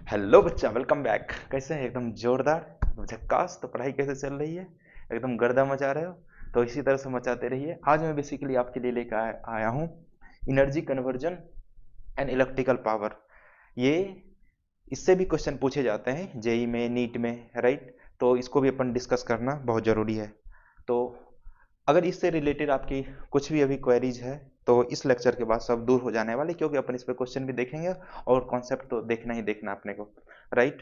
Hello बच्चा, welcome back. कैसे हैं? एकदम जोरदार, एकदम झक्कास। तो पढ़ाई कैसे चल रही है? एकदम गर्दा मचा रहे हो? तो इसी तरह से मचाते रहिए। आज मैं बेसिकली आपके लिए लेकर आया हूँ energy conversion and electrical power. ये इससे भी क्वेश्चन पूछे जाते हैं जेई में, नीट में, राइट? तो इसको भी अपन डिस्कस करना बहुत ज़रूरी है। तो अगर इससे रिलेटेड आपकी कुछ भी अभी क्वेरीज है तो इस लेक्चर के बाद सब दूर हो जाने वाले, क्योंकि अपन इस पर क्वेश्चन भी देखेंगे और कॉन्सेप्ट तो देखना ही देखना अपने को, राइट?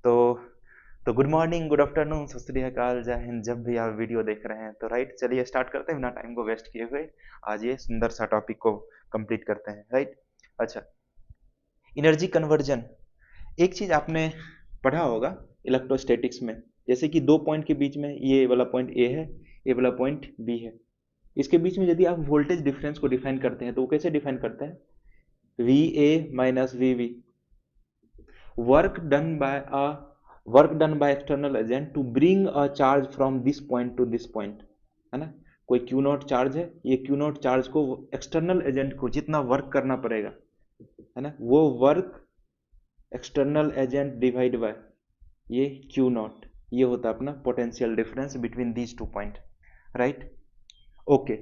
तो गुड मॉर्निंग, गुड आफ्टरनून, सत श्री अकाल, जय हिंद, जब भी आप वीडियो देख रहे हैं। तो राइट, चलिए स्टार्ट करते हैं बिना टाइम को वेस्ट किए हुए। आज ये सुंदर सा टॉपिक को कंप्लीट करते हैं, राइट? अच्छा, एनर्जी कन्वर्जन। एक चीज आपने पढ़ा होगा इलेक्ट्रोस्टैटिक्स में, जैसे कि दो पॉइंट के बीच में ये वाला पॉइंट ए है, ये वाला पॉइंट बी है। इसके बीच में यदि आप वोल्टेज डिफरेंस को डिफाइन करते हैं तो वो कैसे डिफाइन करते हैं? V A minus V V, work done by a work done by external agent to bring a charge from this point to this point, है ना? कोई क्यू नॉट चार्ज है, ये क्यू नॉट चार्ज को external agent को जितना work करना पड़ेगा, है ना, वो work external agent divide by ये क्यू नॉट, ये होता है अपना potential difference between these two point, right? Okay.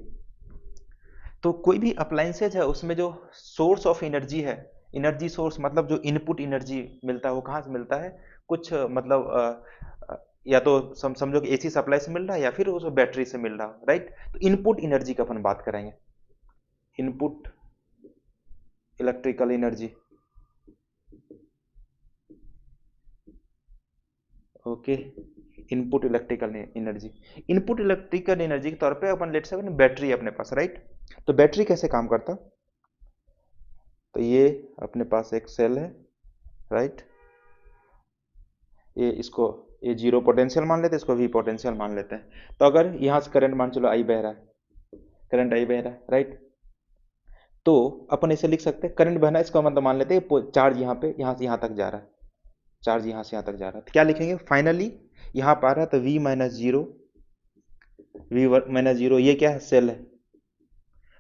तो कोई भी अप्लायंसेज है उसमें जो सोर्स ऑफ एनर्जी है, एनर्जी सोर्स मतलब जो इनपुट एनर्जी मिलता है वो कहाँ से मिलता है? कुछ मतलब या तो समझो कि एसी सप्लाई से मिल रहा है या फिर उस बैटरी से मिल रहा है, राइट? तो इनपुट एनर्जी का अपन बात करेंगे, input electrical energy. Okay, input electrical energy. Input electrical energy के तौर पे अपन लेट से बैटरी है अपने पास, राइट? तो बैटरी कैसे काम करता? तो ये अपने पास एक सेल है, राइट? ये इसको ये जीरो पोटेंशियल मान लेते हैं, इसको वी पोटेंशियल मान लेते हैं। तो अगर यहाँ से करंट मान चलो आई बह रहा है, करंट आई बह रहा है, राइट? तो अपन इसे लिख सकते हैं करंट बहना, इसका मतलब मान लेते हैं चार्ज यहाँ पे यहाँ से यहाँ तक जा रहा है, चार्ज यहाँ से यहाँ तक जा रहा है। तो क्या लिखेंगे फाइनली? यहाँ पर आ रहा है तो V minus zero, V minus zero, ये क्या है? सेल है।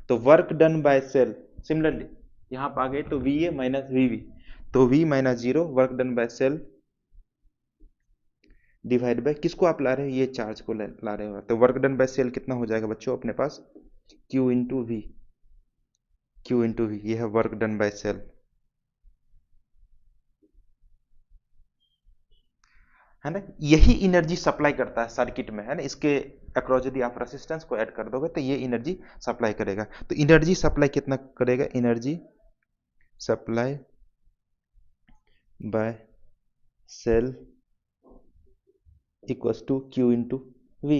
तो work done by cell, similarly यहाँ पर आ गए तो V A minus V V, तो V minus zero work done by cell divide by किसको आप ला रहे हो? ये चार्ज को ला रहे हो। तो वर्क डन बाय सेल कितना हो जाएगा बच्चों अपने पास? Q into V, Q into V, ये है वर्क डन बाय सेल, है ना? यही एनर्जी सप्लाई करता है सर्किट में, है ना? इसके अक्रॉस यदि आप रेसिस्टेंस को ऐड कर दोगे तो ये एनर्जी सप्लाई करेगा। तो एनर्जी सप्लाई कितना करेगा? Energy supply by cell equals to Q into V,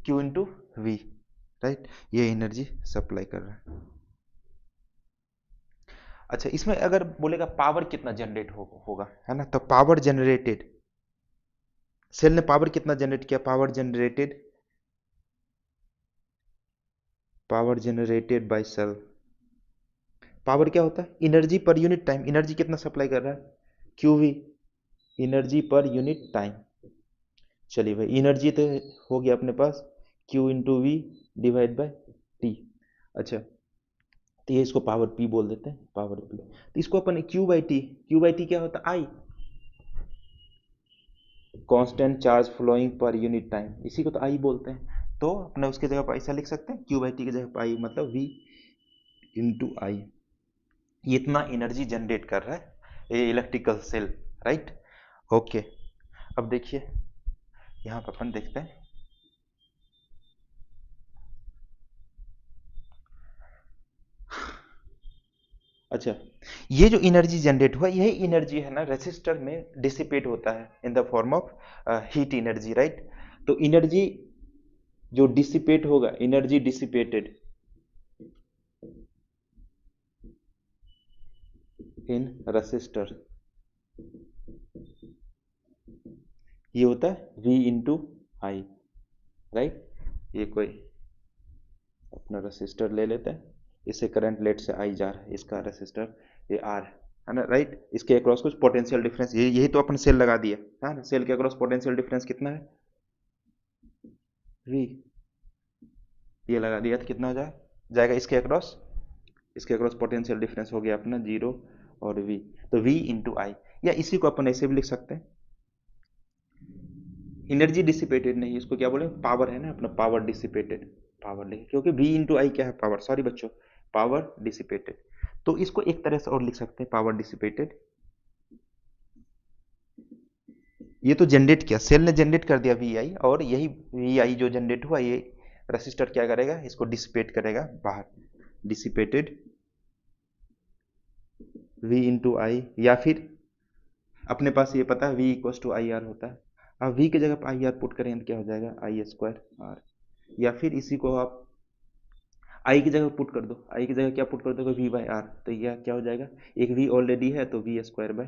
Q into V, right? ये एनर्जी सप्लाई कर रहा है। अच्छा, इसमें अगर बोलेगा पावर कितना जनरेट होगा, है ना? तो पावर जनरेटेड, सेल ने पावर कितना जनरेट किया? Power generated by cell. Power क्या होता है? Energy per unit time. Energy कितना सप्लाई कर रहा है? QV, energy per unit time. चलिए भाई, एनर्जी तो हो गया अपने पास Q into V divide by T. अच्छा, तो ये इसको पावर पी बोल देते हैं, पावर पी। तो इसको अपन Q by T, Q by T क्या होता है? I, constant charge flowing per unit time, इसी को तो आई बोलते हैं। तो अपने उसकी जगह पर ऐसा लिख सकते हैं, क्यू बाई टी की जगह पर आई मतलब वी इंटू आई। ये इतना एनर्जी जनरेट कर रहा है ये इलेक्ट्रिकल सेल, राइट? ओके। अब देखिए यहाँ पर अपन देखते हैं। अच्छा, ये जो एनर्जी जनरेट हुआ यही एनर्जी है ना रेसिस्टर में डिसिपेट होता है in the form of heat energy, right? तो एनर्जी जो डिसिपेट होगा, एनर्जी डिसिपेटेड इन रेसिस्टर, ये होता है V इंटू आई, राइट? ये कोई अपना रेसिस्टर ले लेते हैं, इससे करंट लेट से आई जा रहा है, इसका रेसिस्टर ये आर है ना, राइट? इसके अक्रॉस कुछ पोटेंशियल डिफरेंस, यही तो अपन सेल लगा दिया है ना। सेल के अक्रॉस पोटेंशियल डिफरेंस कितना है? V, ये लगा दिया तो कितना हो जाएगा इसके अक्रॉस? इसके अक्रॉस पोटेंशियल डिफरेंस हो गया अपना जीरो, और v, तो v इंटू आई, या इसी को अपन ऐसे भी लिख सकते हैं, एनर्जी डिसिपेटेड नहीं, इसको क्या बोले, पावर है ना अपना, पावर डिसिपेटेड, पावर लिखे क्योंकि v इंटू आई क्या है, पावर, सॉरी बच्चों, पावर डिसिपेटेड। तो इसको एक तरह से और लिख सकते हैं, पावर डिसिपेटेड, ये तो जनरेट किया, सेल ने जनरेट कर दिया वी आई, और यही वी आई जो जनरेट हुआ ये रेसिस्टर क्या करेगा, इसको डिसिपेट करेगा बाहर, डिसिपेटेड v इंटू आई, या फिर अपने पास ये पता है v equal to I R होता है, अब v की जगह पर आई आर पुट करेंगे तो क्या हो जाएगा, आई स्क्वायर आर, या फिर इसी को आप i की जगह पुट कर दो, i की जगह क्या पुट कर दोगे, v बाई आर, तो यह क्या हो जाएगा, एक v ऑलरेडी है तो v स्क्वायर बाई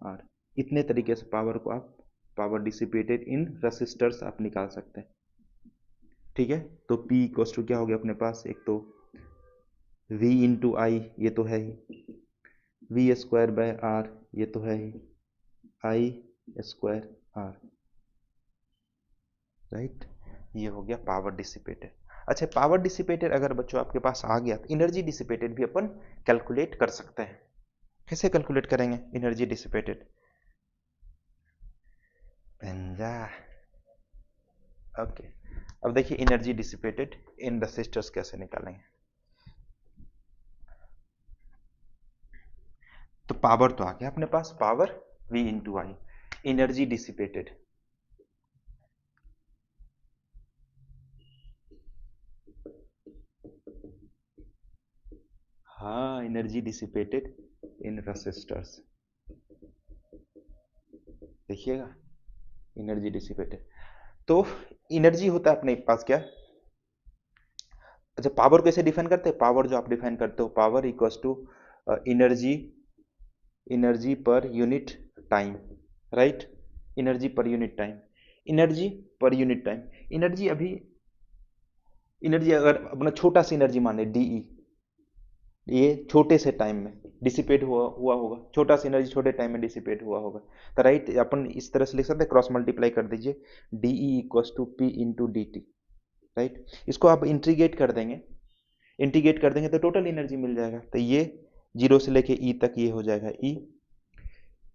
आर। इतने तरीके से पावर को आप, पावर डिसिपेटेड इन रेसिस्टर्स आप निकाल सकते हैं, ठीक है। तो p इक्वल टू क्या हो गया अपने पास, एक तो v इंटू आई, ये तो है ही, v स्क्वायर बाय आर, ये तो है ही, आई स्क्वायर आर, राइट, ये हो गया पावर डिसिपेटेड। अच्छा, पावर डिसिपेटेड अगर बच्चों आपके पास आ गया तो एनर्जी डिसिपेटेड भी अपन कैलकुलेट कर सकते हैं। कैसे कैलकुलेट करेंगे एनर्जी डिसिपेटेड, ओके, अब देखिए एनर्जी डिसिपेटेड इन रेसिस्टर्स कैसे निकालेंगे। तो पावर तो आ गया अपने पास, पावर v इंटू आई, एनर्जी डिसिपेटेड, हाँ एनर्जी डिसिपेटेड इन रेसिस्टर्स, देखिएगा एनर्जी डिसिपेटेड, तो एनर्जी होता है अपने पास क्या, अच्छा पावर कैसे डिफाइन करते हैं, पावर जो आप डिफाइन करते हो, power equals to energy, energy per unit time, right, energy per unit time, energy per unit time, energy अभी, एनर्जी अगर अपना छोटा सा एनर्जी माने डीई, ये छोटे से टाइम में डिसिपेट हुआ होगा, छोटा सा एनर्जी छोटे टाइम में डिसिपेट हुआ होगा, तो राइट अपन इस तरह से लिख सकते हैं, क्रॉस मल्टीप्लाई कर दीजिए, D E equals to P into D T, right, इसको आप इंटीग्रेट कर देंगे, इंटीग्रेट कर देंगे तो टोटल एनर्जी मिल जाएगा, तो ये जीरो से लेके ई तक ये हो जाएगा ई,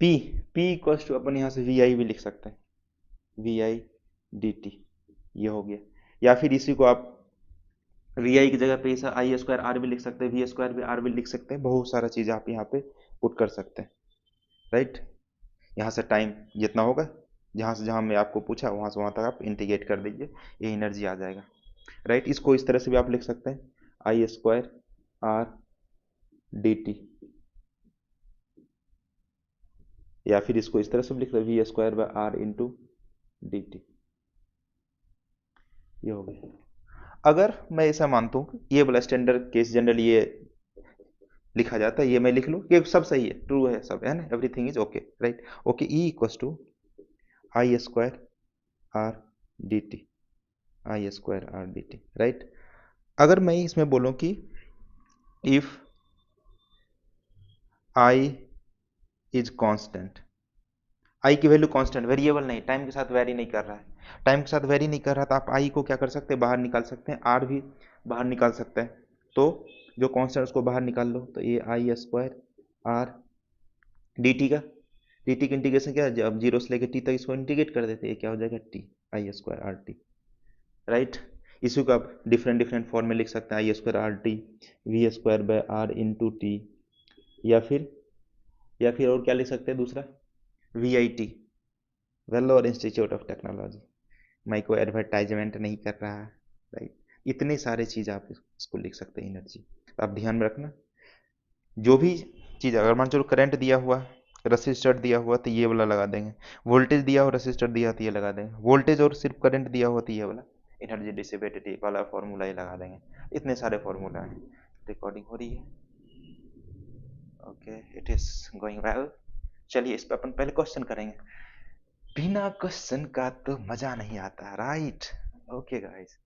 पी, पी इक्वल्स टू अपन यहाँ से वी आई भी लिख सकते हैं, वी आई डी टी, ये हो गया, या फिर इसी को आप वी आई की जगह पे आई स्क्वायर आर भी लिख सकते हैं, वी स्क्वायर भी आर भी लिख सकते हैं, बहुत सारा चीज आप यहाँ पे पुट कर सकते हैं, राइट, यहाँ से टाइम जितना होगा, जहाँ से जहाँ मैं आपको पूछा वहाँ से वहाँ तक आप इंटीग्रेट कर दीजिए, ये एनर्जी आ जाएगा, राइट। इसको इस तरह से भी आप लिख सकते हैं, I square R D T, या फिर इसको इस तरह से भी लिख सकते V square by R into D T, ये हो गया। अगर मैं ऐसा मानता हूँ ये वाला स्टैंडर्ड केस जनरल ये लिखा जाता है, ये मैं लिख लूँ कि सब सही है, ट्रू है सब, है ना, everything is okay, right, okay, E equals to I square R D T, I square R D T, right. अगर मैं इसमें बोलूँ कि if I is constant, I की वैल्यू कांस्टेंट, वेरिएबल नहीं, टाइम के साथ वेरी नहीं कर रहा है, टाइम के साथ वेरी नहीं कर रहा, तो आप आई को क्या कर सकते हैं, बाहर निकाल सकते हैं, आर भी बाहर निकाल सकते हैं, तो जो कांस्टेंट उसको बाहर निकाल लो, तो ये आई स्क्वायर आर डी टी का, डी टी का इंटीग्रेशन क्या है, जब जीरो से लेकर टी तक इसको इंटीग्रेट कर देते हैं, ये क्या हो जाएगा, T, I square R T, right. इसी को आप डिफरेंट डिफरेंट फॉर्म में लिख सकते हैं, I square R T, V square by R into T, या फिर और क्या लिख सकते हैं दूसरा, V I T, Vellore Institute of Technology, मैं कोई एडवर्टाइजमेंट नहीं कर रहा, राइट, इतने सारे चीज़ आप इसको लिख सकते हैं एनर्जी, तो आप ध्यान में रखना, जो भी चीज़ अगर मान चलो करंट दिया हुआ, रसिस्टर दिया हुआ तो ये वाला लगा देंगे, वोल्टेज दिया हो रसिस्टर दिया तो ये लगा देंगे, वोल्टेज और सिर्फ करंट दिया हुआ तो ये वाला एनर्जी डिसिपेटेड वाला फॉर्मूला ही लगा देंगे, इतने सारे फॉर्मूला हैं। रिकॉर्डिंग हो रही है, okay, it is going well. चलिए इस पर अपन पहले क्वेश्चन करेंगे, बिना क्वेश्चन का तो मजा नहीं आता, राइट, ओके गाइस,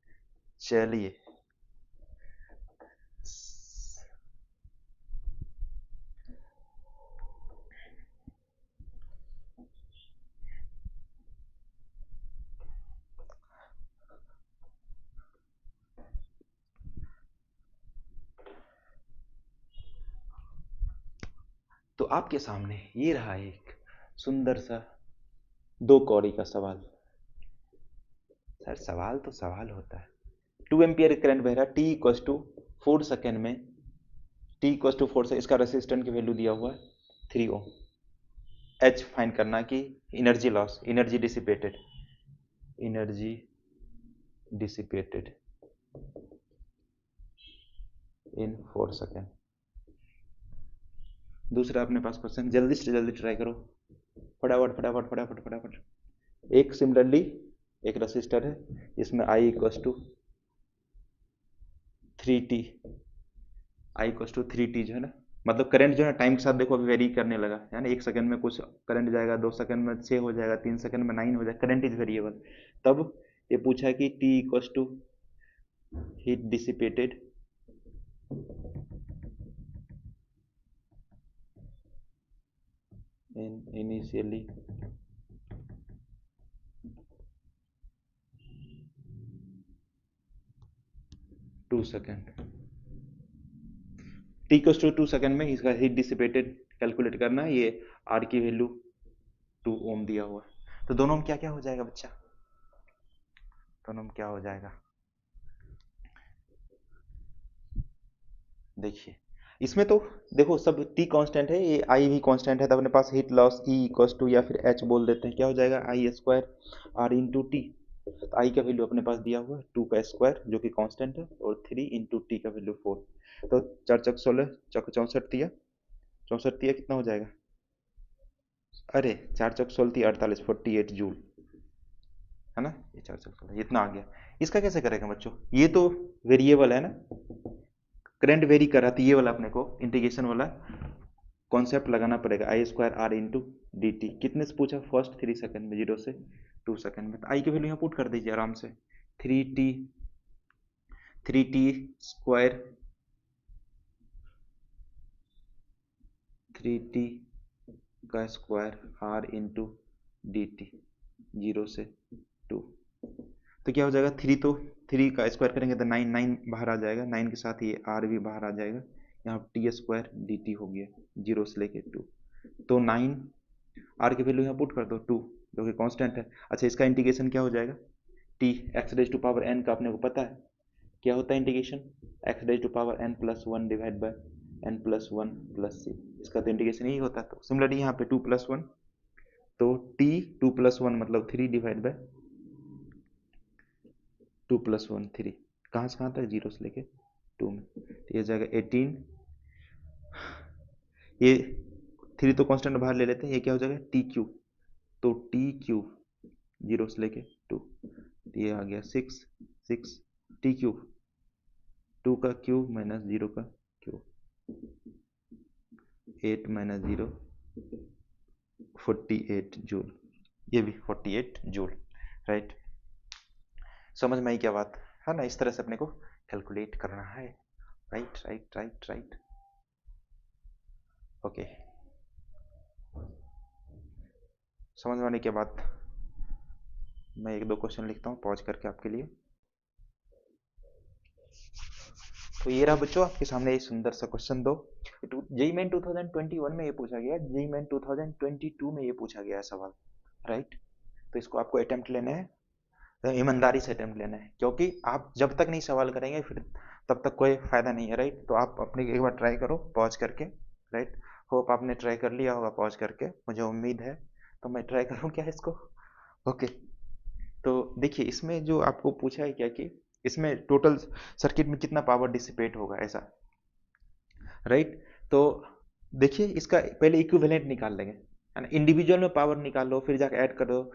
चलिए तो आपके सामने ये रहा एक सुंदर सा दो कौड़ी का सवाल। सर सवाल तो सवाल होता है। 2 एम्पियर करंट बह रहा है, टी इक्वस टू 4 सेकेंड में, टी इक्वस टू 4 से इसका रेसिस्टेंट की वैल्यू दिया हुआ है 3 ओम। एच फाइंड करना कि energy loss, energy dissipated, energy dissipated इन 4 सेकेंड। दूसरा अपने पास क्वेश्चन, जल्दी से जल्दी ट्राई करो, फटाफट फटाफट फटाफट फटाफट। एक सिमिलरली एक रजिस्टर है, इसमें I equals to 3t, I equals to 3t जो है ना, मतलब करंट जो है टाइम के साथ देखो अभी वेरी करने लगा है ना। 1 सेकंड में कुछ करंट जाएगा, 2 सेकंड में 6 हो जाएगा, 3 सेकंड में 9 हो जाएगा, करंट इज वेरिएबल। तब ये पूछा है कि t equals to heat dissipated in initially 2 second, t equals to 2 second में इसका हीट डिसिपेटेड कैलकुलेट करना है। ये r की वैल्यू 2 ओम दिया हुआ है। तो दोनों में क्या क्या हो जाएगा बच्चा, दोनों में क्या हो जाएगा, देखिए इसमें तो देखो सब t कांस्टेंट है, ये i भी कांस्टेंट है, तो अपने पास heat loss E equals to या फिर h बोल देते हैं, क्या हो जाएगा I square r into T. तो i का वैल्यू अपने पास दिया हुआ है 2 का स्क्वायर जो कि कांस्टेंट है, और 3 इंटू टी का वैल्यू 4। तो 4 चक 16 चक 64 दिया, 64 दिया कितना हो जाएगा, अरे 4 चक 16 थी 48, 48 जूल है ना। ये 4 चक 16 इतना आ गया। इसका कैसे करेंगे बच्चों, ये तो वेरिएबल है ना, करंट वेरी कर रहा था, ये वाला अपने को इंटीग्रेशन वाला कॉन्सेप्ट लगाना पड़ेगा, I square R into D T. कितने से पूछा, फर्स्ट 3 सेकंड में, 0 से 2 सेकंड में। तो आई की वैल्यू यहाँ पुट कर दीजिए आराम से, 3t स्क्वायर, 3t का square R into D T, 0 से 2। तो क्या हो जाएगा, 3 तो 3 का स्क्वायर करेंगे तो 9, 9 बाहर आ जाएगा, 9 के साथ ये आर भी बाहर आ जाएगा, यहाँ टी स्क्वायर डी टी हो गया 0 से लेके 2। तो 9 आर की वैल्यू यहाँ पुट कर दो 2 जो कि कांस्टेंट है। अच्छा इसका इंटीग्रेशन क्या हो जाएगा, T X raise to power N का अपने को पता है क्या होता है integration, X raise to power N plus 1 divide by N plus 1 plus C, इसका तो इंटीग्रेशन यही होता है। तो सिमिलरली यहाँ पे 2 प्लस 1, तो टी 2 प्लस 1 मतलब 3 डिवाइड बाय 2 प्लस 1 3, कहाँ से कहाँ तक, 0 से लेके 2 में। तो ये जाएगा 18, ये 3 तो कांस्टेंट बाहर ले लेते हैं, ये क्या हो जाएगा टी क्यूब, तो टी क्यूब 0 से लेके 2, तो ये आ गया 6, 6 टी क्यूब, 2 का क्यूब माइनस 0 का क्यूब, 8 माइनस 0 48 जूल, ये भी 48 जूल, राइट। समझ में आई क्या बात है ना, इस तरह से अपने को कैलकुलेट करना है, right right right right, okay. समझ में आने के बाद मैं एक दो क्वेश्चन लिखता हूँ पॉज करके आपके लिए। तो ये रहा बच्चों आपके सामने ये सुंदर सा क्वेश्चन दो, जेईई मेन 2021 में ये पूछा गया, जेईई मेन 2022 में ये पूछा गया है सवाल, राइट। तो इसको आपको अटेम्प्ट लेना है, तो ईमानदारी से अटेम्प्ट लेना है, क्योंकि आप जब तक नहीं सवाल करेंगे फिर तब तक कोई फायदा नहीं है, राइट। तो आप अपने एक बार ट्राई करो पॉज करके, राइट। होप आपने ट्राई कर लिया होगा पॉज करके, मुझे उम्मीद है। तो मैं ट्राई करूँ क्या इसको, ओके। तो देखिए इसमें जो आपको पूछा है क्या कि इसमें टोटल सर्किट में कितना पावर डिसिपेट होगा ऐसा, राइट। तो देखिए इसका पहले इक्विवेलेंट निकाल लेंगे, है ना, इंडिविजुअल में पावर निकाल लो फिर जाकर ऐड कर दो,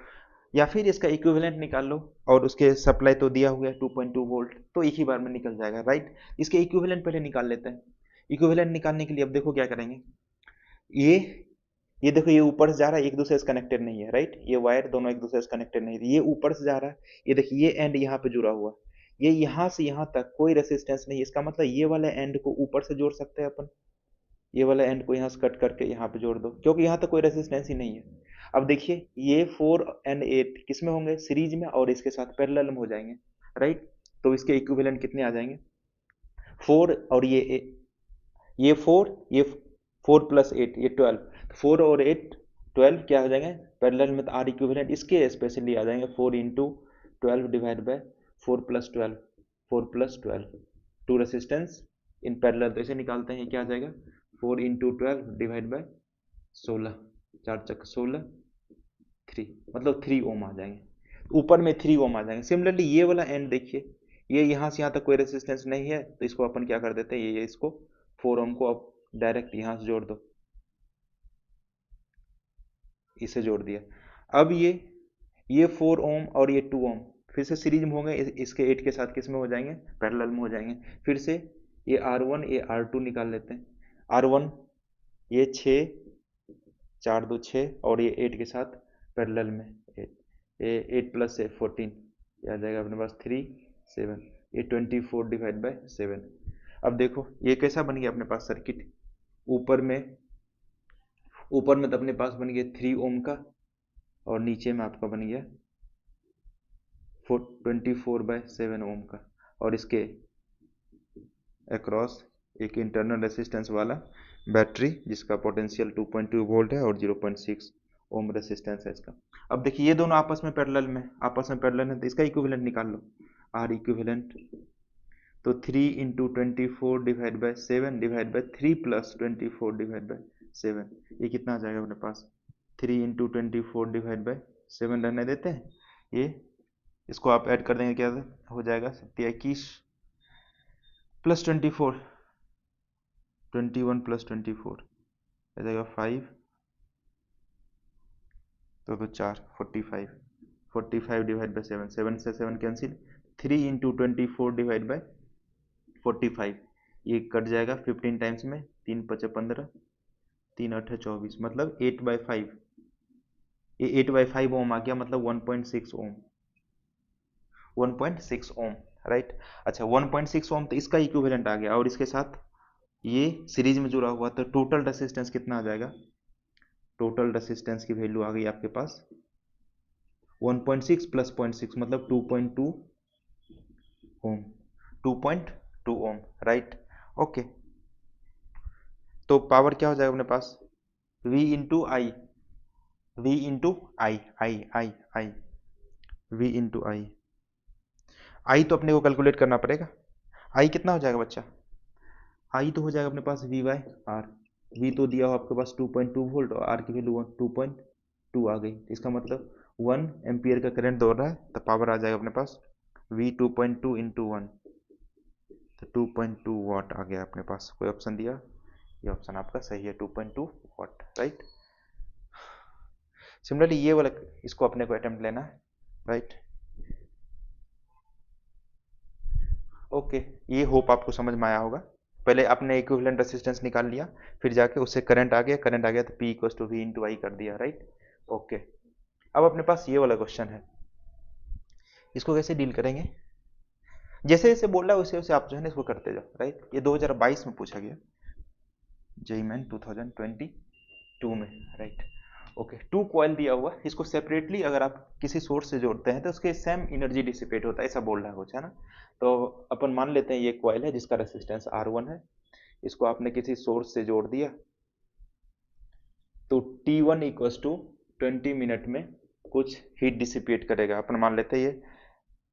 या फिर इसका इक्विवेलेंट निकाल लो, और उसके सप्लाई तो दिया हुआ है 2.2 वोल्ट, तो एक ही बार में निकल जाएगा, राइट। इसके इक्विवेलेंट पहले निकाल लेते हैं। इक्विवेलेंट निकालने के लिए अब देखो क्या करेंगे, ये ये देखो ये ऊपर से जा रहा है, एक दूसरे से कनेक्टेड नहीं है, राइट। ये वायर दोनों एक दूसरे से कनेक्टेड नहीं है, ये ऊपर से जा रहा है, ये देखिए ये एंड यहाँ पे जुड़ा हुआ, ये यहाँ से यहाँ तक कोई रेसिस्टेंस नहीं है, इसका मतलब ये वाला एंड को ऊपर से जोड़ सकते हैं अपन, ये वाला एंड को यहाँ से कट करके यहाँ पे जोड़ दो, क्योंकि यहाँ तक कोई रेसिस्टेंस ही नहीं है। अब देखिए ये 4 एंड 8 किस में होंगे, सीरीज में, और इसके साथ पैरेलल में हो जाएंगे, राइट। तो इसके इक्विवेलेंट कितने आ जाएंगे, 4 और ये 4, ये 4 + 8 ये 12, 4 और 8 12 क्या हो जाएंगे पैरेलल में, तो आर इक्विवेलेंट इसके स्पेशली आ जाएंगे 4 × 12 divide by 4 + 12, 4 + 12 to resistance in parallel, तो इसे निकालते हैं क्या आ जाएगा 4 × 12 डिवाइड बाय 16, 4 × 16 3, मतलब 3 ओम आ जाएंगे, ऊपर में 3 ओम आ जाएंगे। सिमिलरली ये वाला एंड देखिए, ये यहाँ से यहाँ तक कोई रेसिस्टेंस नहीं है, तो इसको अपन क्या कर देते हैं, ये इसको 4 ओम को अब डायरेक्ट यहाँ से जोड़ दो, इसे जोड़ दिया। अब ये 4 ओम और ये 2 ओम फिर से सीरीज में होंगे, इसके 8 के साथ किस में हो जाएंगे, पैरेलल में हो जाएंगे। फिर से ये R1 ये R2 निकाल लेते हैं। R1 ये 6 4 2 6 और ये 8 के साथ पैरेलल में 8, ये 8 + 14 ये आ जाएगा अपने पास 3 7, ये 24 डिवाइड बाय 7। अब देखो ये कैसा बन गया अपने पास सर्किट, ऊपर में तो अपने पास बन गया 3 ओम का, और नीचे में आपका बन गया 24/7 ओम का, और इसके अक्रॉस एक इंटरनल रेसिस्टेंस वाला बैटरी जिसका पोटेंशियल 2.2 वोल्ट है और 0.6 ओम रेसिस्टेंस है इसका। अब देखिए ये दोनों आपस में पैरेलल है, तो इसका इक्विवेलेंट निकाल लो, आर इक्विवेलेंट, तो 3 × 24 divide by 7 divide by 3 + 24 divide by 7, ये कितना आ जाएगा अपने पास 3 × 24 डिवाइड बाय 7 रहने देते हैं, ये इसको आप ऐड कर देंगे क्या हो जाएगा 21 + 24 21 + 24 आ जाएगा 5, तो 4 45 डिवाइड बाय 7, 7 से 7 कैंसिल, 3 × 24 डिवाइड बाय 45 ये कट जाएगा 15 टाइम्स में, 3 × 5 = 15, 3 × 8 = 24, मतलब 8/5, ये 8/5 ओम आ गया, मतलब 1.6 ओम, 1.6 ओम, राइट। अच्छा 1.6 ओम तो इसका इक्विवेलेंट आ गया, और इसके साथ ये सीरीज में जुड़ा हुआ, तो टोटल रेसिस्टेंस कितना आ जाएगा, टोटल रेसिस्टेंस की वैल्यू आ गई आपके पास 1.6 + 0.6 मतलब 2.2 ओम, 2.2 ओम, राइट। ओके, तो पावर क्या हो जाएगा अपने पास V × I, V × I, V × I तो अपने को कैलकुलेट करना पड़ेगा, I कितना हो जाएगा बच्चा, I तो हो जाएगा अपने पास V/R, V तो दिया हो आपके पास 2.2 वोल्ट और R की वैल्यू 2.2 आ गई, इसका मतलब 1 एम्पियर का करंट दौड़ रहा है, तो पावर आ जाएगा अपने पास V 2.2 × 1, तो 2.2 वाट आ गया अपने पास। कोई ऑप्शन दिया, ये ऑप्शन आपका सही है 2.2 वाट, राइट। सिमिलरली ये वाला इसको अपने को अटेम्प्ट लेना है, राइट। ओके, ये होप आपको समझ में आया होगा। पहले आपने इक्विवेलेंट रेसिस्टेंस निकाल लिया, फिर जाके उससे करंट आ गया तो P = V × I कर दिया, राइट। ओके, अब अपने पास ये वाला क्वेश्चन है, इसको कैसे डील करेंगे, जैसे जैसे बोल रहा है वैसे वैसे आप जो है ना इसको करते जाओ, राइट। ये 2022 में पूछा गया, JEE मेन 2022 में, राइट। ओके, 2 कॉइल दिया हुआ, इसको सेपरेटली अगर आप किसी सोर्स से जोड़ते हैं तो उसके सेम एनर्जी डिसिपेट होता है, ऐसा बोल रहा है कुछ, है ना। तो अपन मान लेते हैं ये कॉइल है जिसका रेसिस्टेंस R1 है, इसको आपने किसी सोर्स से जोड़ दिया, तो T1 = 20 मिनट में कुछ हीट डिसिपेट करेगा। अपन मान लेते हैं ये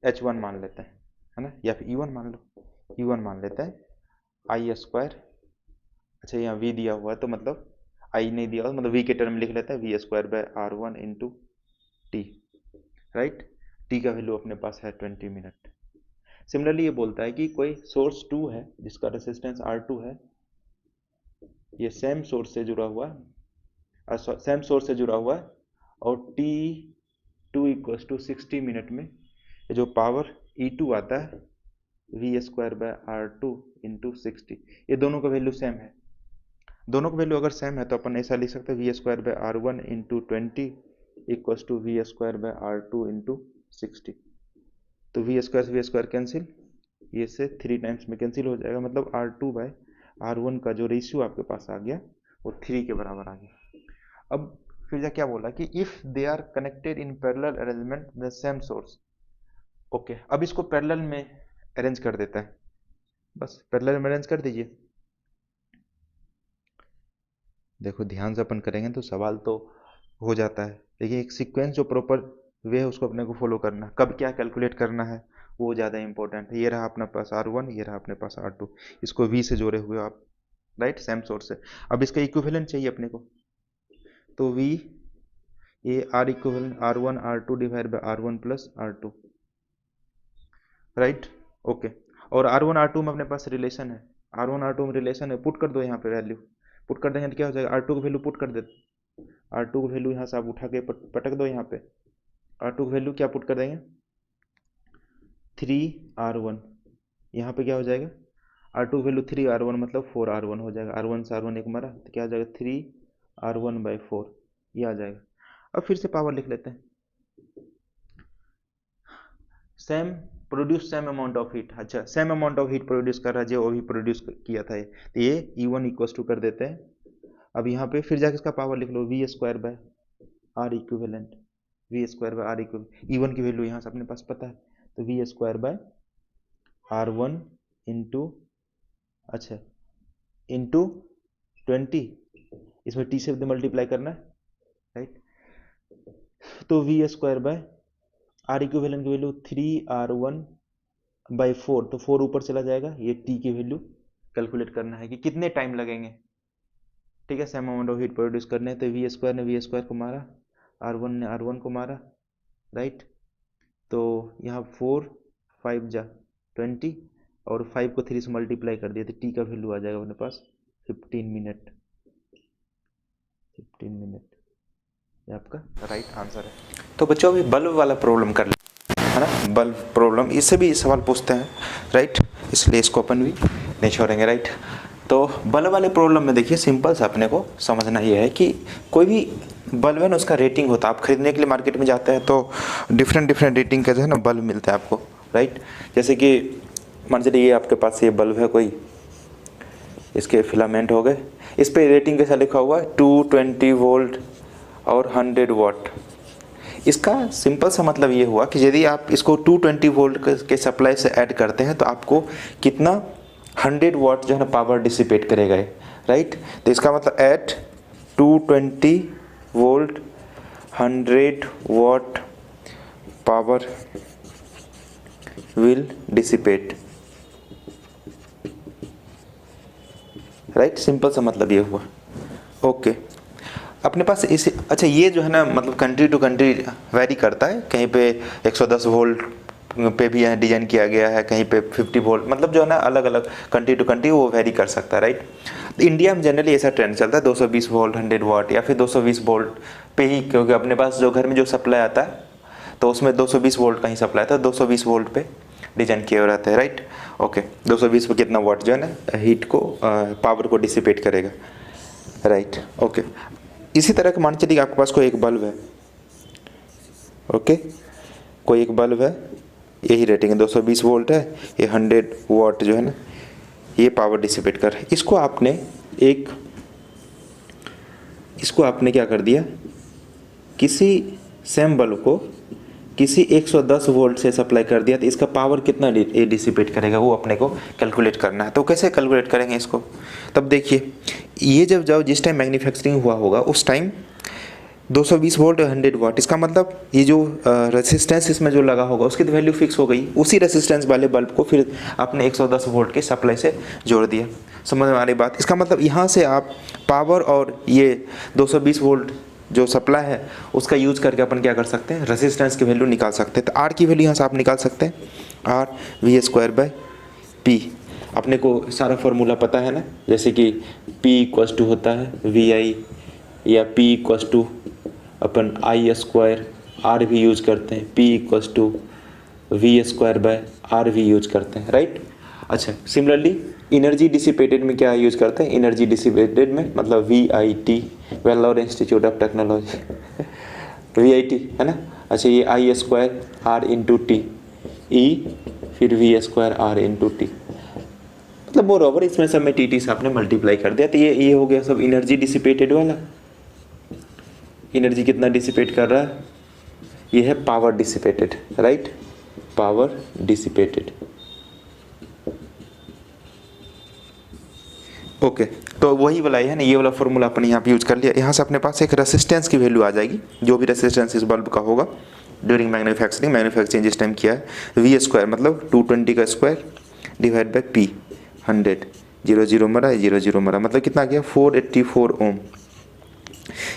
H1 मान लेते हैं, है ना, या फिर E1 मान लो, E1 मान लेते हैं, I², अच्छा यहाँ V दिया हुआ है तो मतलब I नहीं दिया हुआ, मतलब V के टर्म लिख लेते हैं, V²/R1 × T, राइट। T का वैल्यू अपने पास है 20 मिनट। सिमिलरली ये बोलता है कि कोई सोर्स 2 है जिसका रेसिस्टेंस R2 है, ये सेम सोर्स से जुड़ा हुआ है, और T2 = 60 मिनट में ये जो पावर E2 आता है V²/R2 × 60, ये दोनों का वैल्यू सेम है, दोनों का वैल्यू अगर सेम है तो अपन ऐसा लिख सकते हैं V²/R1 × 20 = V²/R2 × 60, तो V² से V² कैंसिल, ये से 3 टाइम्स में कैंसिल हो जाएगा, मतलब R2/R1 का जो रेशियो आपके पास आ गया वो 3 के बराबर आ गया। अब फिर क्या बोला कि if they are connected in parallel arrangement the same source. Okay, अब इसको पैरेलल में अरेंज कर देता है, बस पैरेलल में अरेंज कर दीजिए। देखो ध्यान से अपन करेंगे तो सवाल तो हो जाता है, लेकिन एक सीक्वेंस जो प्रॉपर वे है उसको अपने को फॉलो करना, कब क्या कैलकुलेट करना है वो ज़्यादा इंपॉर्टेंट है। ये रहा अपने पास R1, ये रहा अपने पास R2, इसको V से जोड़े हुए हो आप, राइट, सेम सोर्स से। अब इसका इक्विवेलेंट चाहिए अपने को, तो V ये R equivalent R1 R2 divide by R1 plus R2, right, okay. और R1 R2 में अपने पास रिलेशन है, R1 R2 में रिलेशन है, पुट कर दो यहाँ पे वैल्यू, पुट कर देंगे तो क्या हो जाएगा, R2 की वैल्यू पुट कर देते, R2 की वैल्यू यहाँ से आप उठा के पटक दो यहाँ पे, R2 की वैल्यू क्या पुट कर देंगे, 3R1, यहाँ पे क्या हो जाएगा, R2 की वैल्यू 3R1 मतलब 4R1 हो जाएगा, R1 से R1 एक मारा तो क्या हो जाएगा 3R1/4, ये आ जाएगा। अब फिर से पावर लिख लेते हैं, same produce same amount of heat, अच्छा same amount of heat produce कर रहा है जो अभी प्रोड्यूस किया था ये, तो ये E1 इक्वल टू कर देते हैं। अब यहाँ पे फिर जाके इसका पावर लिख लो, V² R equivalent, V² R equivalent, E1 की वैल्यू यहाँ से अपने पास पता है, तो V² R1 इंटू, अच्छा इंटू 20, इसमें T से मल्टीप्लाई करना है, राइट, तो V² R इक्विवेलेंट की वैल्यू 3R1/4, तो 4 ऊपर चला जाएगा, ये T की वैल्यू कैलकुलेट करना है कि कितने टाइम लगेंगे, ठीक है, same amount of heat produce करने हैं, तो V² ने V² को मारा, R1 ने R1 को मारा, राइट, तो यहाँ 4 5 जा 20 और 5 को 3 से मल्टीप्लाई कर दिया, तो T का वैल्यू आ जाएगा अपने पास 15 मिनट, 15 मिनट, ये आपका राइट आंसर है। तो बच्चों अभी बल्ब वाला प्रॉब्लम कर ले, है ना, बल्ब प्रॉब्लम, इससे भी सवाल पूछते हैं, राइट, इसलिए इसको अपन भी नहीं छोड़ेंगे, राइट। तो बल्ब वाले प्रॉब्लम में देखिए सिंपल सा अपने को समझना ये है कि कोई भी बल्ब है ना उसका रेटिंग होता है, आप खरीदने के लिए मार्केट में जाते हैं तो डिफरेंट रेटिंग का जो है ना बल्ब मिलता है आपको, राइट। जैसे कि मान चलिए ये आपके पास ये बल्ब है कोई, इसके फिलामेंट हो गए, इस पर रेटिंग कैसा लिखा हुआ है 220 वोल्ट और 100 वाट। इसका सिंपल सा मतलब ये हुआ कि यदि आप इसको 220 वोल्ट के सप्लाई से ऐड करते हैं तो आपको कितना 100 वाट जो है ना पावर डिसिपेट करेगा, राइट। तो इसका मतलब at 220 volt 100 watt power will dissipate, right, simple सा मतलब ये हुआ, ओके। अपने पास इसे, अच्छा ये जो है ना मतलब कंट्री टू कंट्री वैरी करता है, कहीं पे 110 वोल्ट पे भी यहाँ डिजाइन किया गया है, कहीं पे 50 वोल्ट, मतलब जो है ना अलग अलग कंट्री टू कंट्री वो वैरी कर सकता है, राइट। तो इंडिया में जनरली ऐसा ट्रेंड चलता है 220 वोल्ट 100 वाट या फिर 220 वोल्ट पे ही, क्योंकि अपने पास जो घर में जो सप्लाई आता है तो उसमें 220 वोल्ट का ही सप्लाई था, 220 वोल्ट पे डिजाइन किए हुए रहते हैं, राइट, ओके। 220 पे कितना वाट जो है ना हीट को पावर को डिसिपेट करेगा, राइट, ओके। इसी तरह का मान चलिए आपके पास कोई एक बल्ब है, ओके, कोई एक बल्ब है, यही रेटिंग है 220 वोल्ट है, ये 100 वाट जो है ना ये पावर डिसिपेट कर, इसको आपने क्या कर दिया, किसी सेम बल्ब को किसी 110 वोल्ट से सप्लाई कर दिया, तो इसका पावर कितना डिसिपेट करेगा वो अपने को कैलकुलेट करना है। तो कैसे कैलकुलेट करेंगे इसको, तब देखिए ये जब जिस टाइम मैन्युफैक्चरिंग हुआ होगा उस टाइम 220 वोल्ट 100 वाट, इसका मतलब ये जो रेसिस्टेंस इसमें जो लगा होगा उसकी तो वैल्यू फिक्स हो गई, उसी रेसिस्टेंस वाले बल्ब को फिर आपने 110 वोल्ट के सप्लाई से जोड़ दिया, समझ में आ रही बात। इसका मतलब यहाँ से आप पावर और ये 220 वोल्ट जो सप्लाई है उसका यूज करके अपन क्या कर सकते हैं, रेसिस्टेंस की वैल्यू निकाल सकते हैं। तो आर की वैल्यू यहाँ से आप निकाल सकते हैं, आर V²/P, अपने को सारा फॉर्मूला पता है ना, जैसे कि P होता है VI या P अपन I² R भी यूज करते हैं, P V²/R भी यूज करते हैं, राइट। अच्छा, सिमिलरली एनर्जी डिसिपेटेड में क्या यूज करते हैं, एनर्जी डिसिपेटेड में मतलब VIT, Vellore Institute of technology VIT है ना। अच्छा, ये I² R/T, E फिर V² R/T, मतलब बराबर इसमें सब में TT से आपने मल्टीप्लाई कर दिया, तो ये हो गया सब एनर्जी डिसिपेटेड वाला। एनर्जी कितना डिसिपेट कर रहा है, ये है power dissipated, right, power dissipated, okay, तो वही वाला है ना, ये वाला फॉर्मूला अपन यहाँ पे यूज कर लिया। यहाँ से अपने पास एक रेसिस्टेंस की वैल्यू आ जाएगी, जो भी रेसिस्टेंस इस बल्ब का होगा ड्यूरिंग मैन्युफैक्चरिंग जिस टाइम किया है, वी स्क्वायर मतलब 220 का स्क्वायर डिवाइड बाई पी 100, 0 मरा 0 मरा, मतलब कितना गया 484 ओम।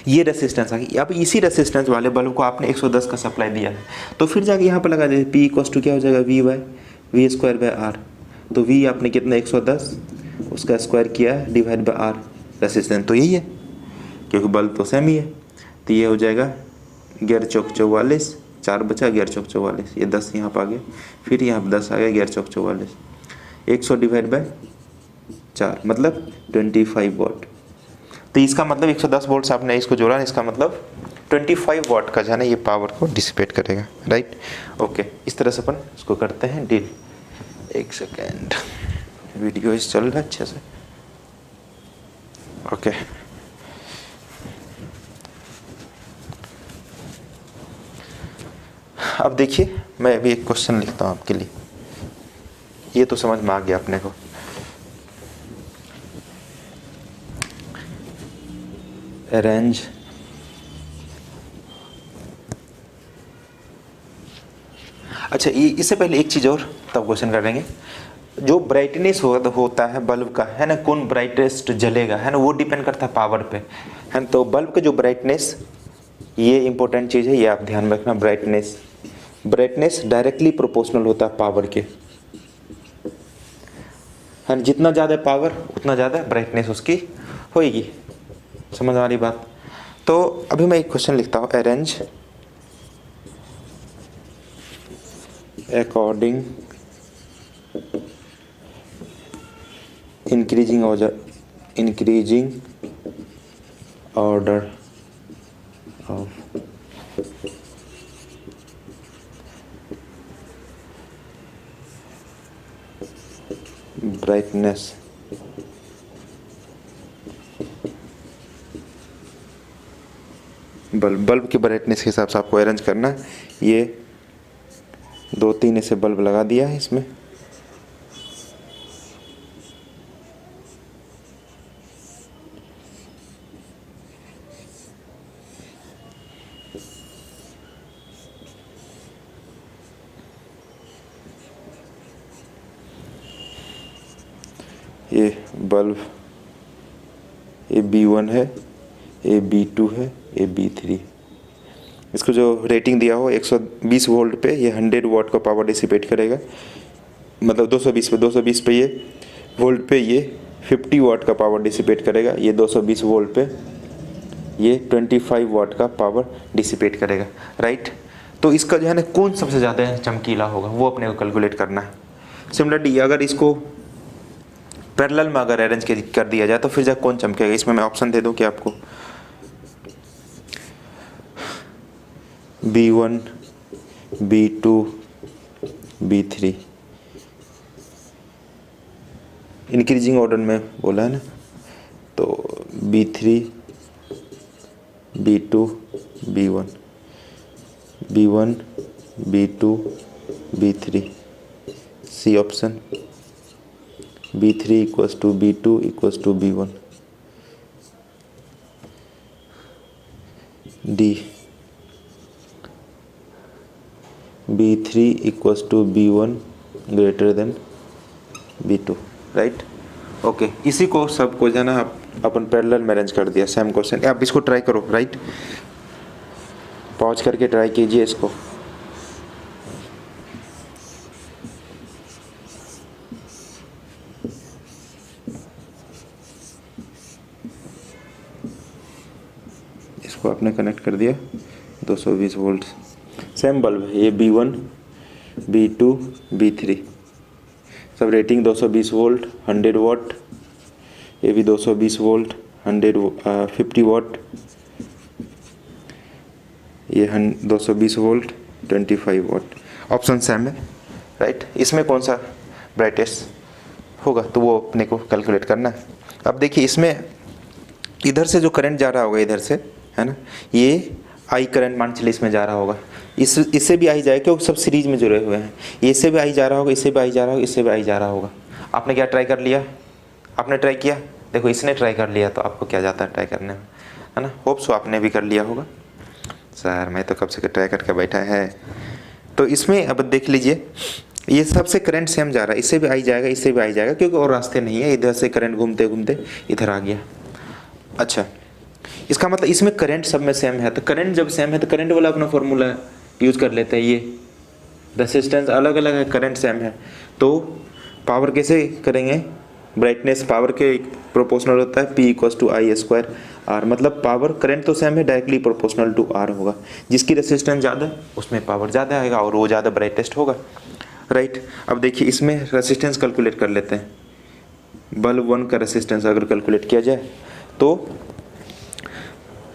ये रेसिस्टेंस आ गई। अब इसी रेसिस्टेंस वाले बल्ब को आपने 110 का सप्लाई दिया है, तो फिर जाके यहाँ पर लगा दीजिए पी इक्वस टू क्या हो जाएगा वी स्क्वायर बाय आर। तो वी आपने कितना 110 उसका स्क्वायर किया है डिवाइड बाय आर, रेसिस्टेंस तो यही है क्योंकि बल्ब तो सेम ही है। तो ये हो जाएगा 11 चौक 44, 4 बचा 11 चौक 44, ये 10 यहाँ पर आ गया, फिर यहाँ पर 10 आ गया 11 चौक 44, 100 डिवाइड बाय 4 मतलब 25 वॉट। तो इसका मतलब 110 वोल्ट से आपने इसको जोड़ा, इसका मतलब 25 वॉट का जो है ना ये पावर को डिसिपेट करेगा, राइट। ओके, इस तरह से अपन इसको करते हैं डील। एक सेकेंड, वीडियो इस चल रहा है अच्छे से। ओके, अब देखिए मैं अभी एक क्वेश्चन लिखता हूँ आपके लिए, ये तो समझ में आ गया अपने को। अरेंज अच्छा, ये इससे पहले एक चीज़ और तब क्वेश्चन करेंगे। जो ब्राइटनेस होता है बल्ब का, है ना, कौन ब्राइटेस्ट जलेगा, है ना, वो डिपेंड करता है पावर पे, है ना। तो बल्ब का जो ब्राइटनेस, ये इंपॉर्टेंट चीज़ है, ये आप ध्यान रखना। ब्राइटनेस डायरेक्टली प्रोपोर्शनल होता है पावर के, है ना। जितना ज़्यादा पावर उतना ज़्यादा ब्राइटनेस उसकी होएगी। समझ आ रही बात। तो अभी मैं एक क्वेश्चन लिखता हूँ, arrange according increasing order of brightness bulb की ब्राइटनेस के हिसाब से आपको अरेंज करना है। ये 2-3 ऐसे बल्ब लगा दिया है इसमें, ये बल्ब ये B1 है, ये B2 है, ये B3। इसको जो रेटिंग दिया हो 120 वोल्ट पे ये 100 वॉट का पावर डिसिपेट करेगा, मतलब 220 पे ये वोल्ट पे ये 50 वॉट का पावर डिसिपेट करेगा, ये 220 वोल्ट पे ये 25 वॉट का पावर डिसिपेट करेगा, राइट। तो इसका जो है ना कौन सबसे ज़्यादा चमकीला होगा वो अपने को कैलकुलेट करना है। सिमिलरली अगर इसको पैरेलल में अगर अरेंज कर दिया जाए तो फिर जाकर कौन चमकेगा। इसमें मैं ऑप्शन दे दूं कि आपको B1, B2, B3 increasing order में बोला है ना, तो B3, B2, B1, B1, B2, B3, C option. B3 equals to B2 equals to B1, D B3 equals to B1 greater than B2, right. Okay, इसी को सबको जो है ना अपन पैरेलल में अरेंज कर दिया, सेम क्वेश्चन। आप इसको ट्राई करो, राइट, पॉज करके ट्राई कीजिए इसको। इसको आपने कनेक्ट कर दिया 220 वोल्ट, सेम बल्ब है ये B1, B2, B3, सब रेटिंग 220 वोल्ट 100 वॉट, ये भी 220 वोल्ट 50 वॉट, ये 220 वोल्ट 25 वॉट। ऑप्शन सेम है, राइट। इसमें कौन सा ब्राइटेस्ट होगा तो वो अपने को कैलकुलेट करना है। अब देखिए इसमें इधर से जो करंट जा रहा होगा इधर से, है ना, ये आई करंट मान चलिए इसमें जा रहा होगा, इससे भी आई जाएगा क्योंकि सब सीरीज में जुड़े हुए हैं। ये इससे भी आई जा रहा होगा, इससे भी आई जा रहा होगा, इससे भी आई जा रहा होगा। आपने क्या ट्राई कर लिया, आपने ट्राई किया देखो इसने ट्राई कर लिया तो आपको क्या जाता है ट्राई करने में, है ना। होप सो आपने भी कर लिया होगा। सर मैं तो कब से ट्राई करके बैठा है। तो इसमें अब देख लीजिए, ये सबसे करंट सेम जा रहा है, इससे भी आई जाएगा, इससे भी आई जाएगा, क्योंकि और रास्ते नहीं है, इधर से करंट घूमते घूमते इधर आ गया। अच्छा, इसका मतलब इसमें करंट सब में सेम है, तो करंट जब सेम है तो करंट वाला अपना फॉर्मूला यूज़ कर लेते हैं। ये रेसिस्टेंस अलग अलग है, करंट सेम है, तो पावर कैसे करेंगे, ब्राइटनेस पावर के प्रोपोर्शनल होता है, P=I²R, मतलब पावर करंट तो सेम है, डायरेक्टली प्रोपोर्शनल टू R होगा। जिसकी रेसिस्टेंस ज़्यादा उसमें पावर ज़्यादा आएगा और वो ज़्यादा ब्राइटेस्ट होगा, राइट। अब देखिए इसमें रेसिस्टेंस कैलकुलेट कर लेते हैं। बल्ब 1 का रेसिस्टेंस अगर कैलकुलेट किया जाए तो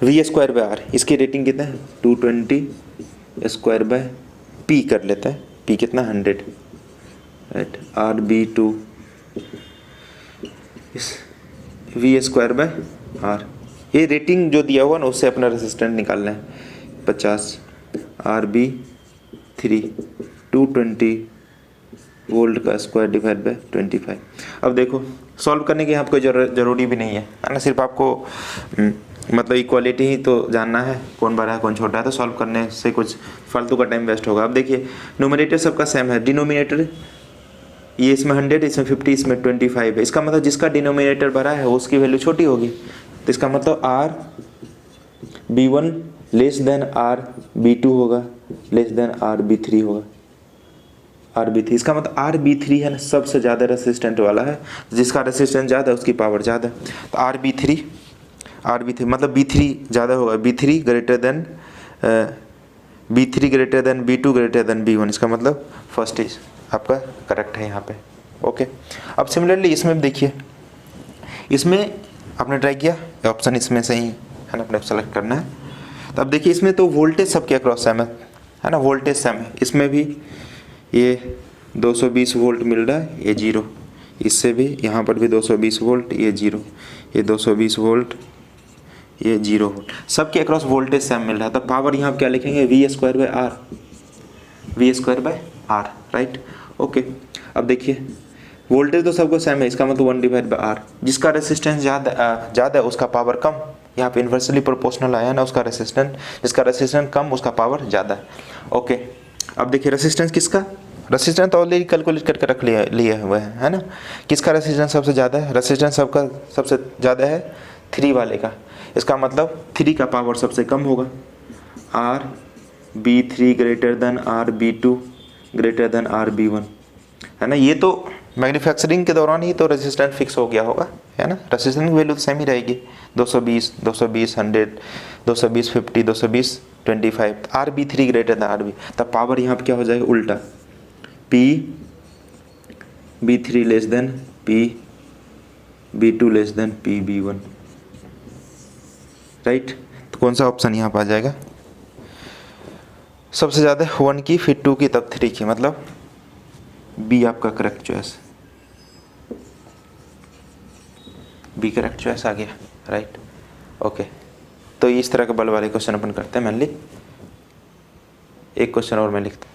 V²/R, इसकी रेटिंग कितना है 220²/P कर लेते हैं, P कितना 100, राइट। RB2 इस V²/R, ये रेटिंग जो दिया हुआ ना उससे अपना रेसिस्टेंस निकालना है 50, RB3 220 वोल्ट का स्क्वायर डिवाइड बाय 25। अब देखो सॉल्व करने की आपको ज़रूरी भी नहीं है ना, सिर्फ आपको मतलब इक्वालिटी ही तो जानना है, कौन बड़ा है कौन छोटा है, तो सॉल्व करने से कुछ फालतू का टाइम वेस्ट होगा। अब देखिए न्यूमरेटर सबका सेम है, डिनोमिनेटर ये इसमें 100, इसमें 50, इसमें 25 है, इसका मतलब जिसका डिनोमिनेटर बड़ा है उसकी वैल्यू छोटी होगी, तो इसका मतलब RB1 लेस देन RB2 होगा, लेस देन RB3 होगा, RB3, इसका मतलब RB3 है ना सबसे ज़्यादा रेसिस्टेंट वाला है, जिसका रेसिस्टेंस ज़्यादा है उसकी पावर ज़्यादा, तो RB3 मतलब B3 ज़्यादा होगा, B3 greater than B2 greater than B1, इसका मतलब फर्स्ट इज आपका करेक्ट है यहाँ पे, ओके। अब सिमिलरली इसमें देखिए, इसमें आपने ट्राई किया ऑप्शन इसमें सही है ना, अपने सेलेक्ट करना है। तो अब देखिए इसमें तो वोल्टेज सबके अक्रॉस सेम है ना, वोल्टेज सेम है, इसमें भी ये 220 वोल्ट मिल रहा है, ये 0, इससे भी यहाँ पर भी 220 वोल्ट, ये 0, ये 220 वोल्ट, ये 0 वोल्ट, सबके अक्रॉस वोल्टेज सेम मिल रहा है। तो पावर यहाँ क्या लिखेंगे V²/R, राइट, ओके। अब देखिए वोल्टेज तो सबको सेम है, इसका मतलब 1/R, जिसका रेसिस्टेंस ज़्यादा है उसका पावर कम, यहाँ पे इन्वर्सली प्रोपोर्शनल आया ना उसका रेसिस्टेंस, जिसका रेसिस्टेंस कम उसका पावर ज़्यादा है, ओके। अब देखिए रेसिस्टेंस किसका, रेसिस्टेंस तो ऑलरेडी कैलकुलेट करके रख लिए हुए हैं, है ना। किसका रेसिस्टेंस सबसे ज़्यादा है, रेसिस्टेंस सबका सबसे ज़्यादा है 3 वाले का, इसका मतलब 3 का पावर सबसे कम होगा, RB3 greater than RB2 greater than RB1, है ना। ये तो मैन्युफैक्चरिंग के दौरान ही तो रेजिस्टेंस फिक्स हो गया होगा, है ना, रेजिस्टेंस की वैल्यू तो सेम ही रहेगी, 220 220 100 220 50 220 25, RB3 ग्रेटर देन RB, तब पावर यहाँ पे क्या हो जाएगा उल्टा, PB3 less than PB2 less than PB1, right. तो कौन सा ऑप्शन यहाँ पर आ जाएगा, सबसे ज़्यादा 1 की, फिर 2 की, तब 3 की, मतलब बी आपका correct choice, B correct choice आ गया, राइट, ओके। तो इस तरह के बल वाले क्वेश्चन अपन करते हैं मेनली। एक क्वेश्चन और मैं लिखता हूँ,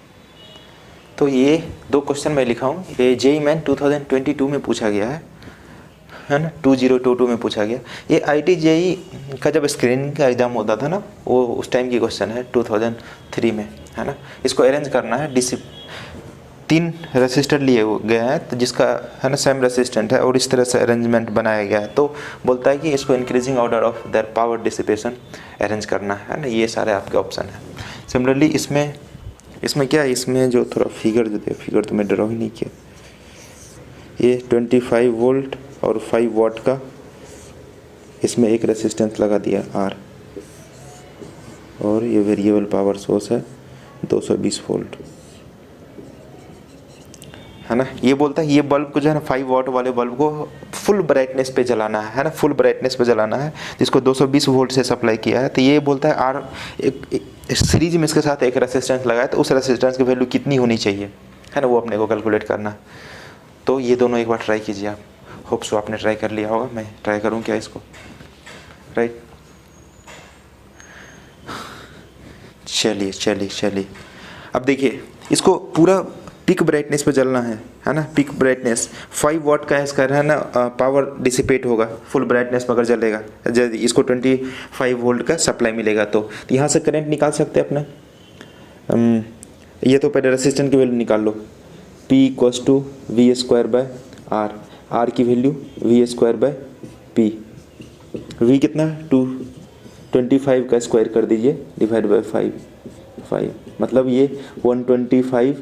तो ये 2 क्वेश्चन मैं लिखा हूँ, ये JEE मेन 2022 में पूछा गया है ना, 2022 में पूछा गया। ये IT JEE का जब स्क्रीनिंग का एग्जाम होता था ना, वो उस टाइम की क्वेश्चन है 2003 में, है ना। इसको अरेंज करना है, 3 रेसिस्टर लिए गए हैं, तो जिसका है ना सेम रेसिस्टेंट है और इस तरह से अरेंजमेंट बनाया गया है, तो बोलता है कि इसको increasing order of their power dissipation arrange करना है ना। ये सारे आपके ऑप्शन हैं। सिमिलरली इसमें क्या है, इसमें जो थोड़ा फिगर जो दिया, फिगर तो मैं ड्रॉ ही नहीं किया, ये 25 वोल्ट और 5 वाट का इसमें एक रेसिस्टेंस लगा दिया R, और ये वेरिएबल पावर सोर्स है 220 वोल्ट, है ना। ये बोलता है ये बल्ब को जो है ना 5 वाट वाले बल्ब को फुल ब्राइटनेस पे जलाना है ना, फुल ब्राइटनेस पे जलाना है, जिसको 220 वोल्ट से सप्लाई किया है। तो ये बोलता है R एक सीरीज में इसके साथ एक रेसिस्टेंस लगाए, तो उस रेसिस्टेंस की वैल्यू कितनी होनी चाहिए, है ना, वो अपने को कैलकुलेट करना। तो ये दोनों एक बार ट्राई कीजिए आप, होप सो आपने ट्राई कर लिया होगा, मैं ट्राई करूँ क्या इसको, राइट। चलिए अब देखिए इसको पूरा पिक ब्राइटनेस पे जलना है है ना, पीक ब्राइटनेस 5 वाट का है इसका, है ना, पावर डिसिपेट होगा फुल ब्राइटनेस में अगर जलेगा, जब इसको 25 वोल्ट का सप्लाई मिलेगा तो यहाँ से करंट निकाल सकते हैं अपने। ये तो पहले रेसिस्टेंस की वैल्यू निकाल लो, P equals to V square by R, R की value V square by P, V कितना 225 का स्क्वायर कर दीजिए डिवाइड बाय 5, मतलब ये 125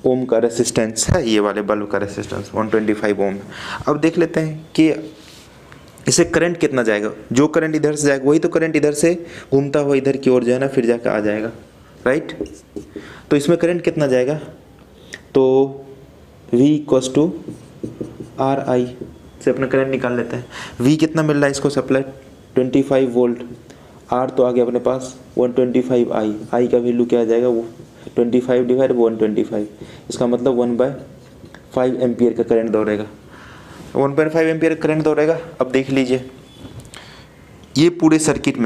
ओम का रेसिस्टेंस है, ये वाले बल्ब का रेसिस्टेंस 125 ओम। अब देख लेते हैं कि इसे करंट कितना जाएगा, जो करंट इधर से जाएगा वही तो करंट इधर से घूमता हुआ इधर की ओर जो है ना फिर जाकर आ जाएगा, राइट। तो इसमें करंट कितना जाएगा, तो V equals to R I से अपना करंट निकाल लेते हैं। V कितना मिल रहा है इसको सप्लाई 25 वोल्ट, R तो आ गया अपने पास 125 आई का वैल्यू क्या आ जाएगा, वो 25 डिवाइड 125, इसका मतलब 1/5 एम्पियर का करंट दौड़ेगा, 1.5 एम्पियर करंट दौड़ेगा। अब देख लीजिए ये पूरे सर्किट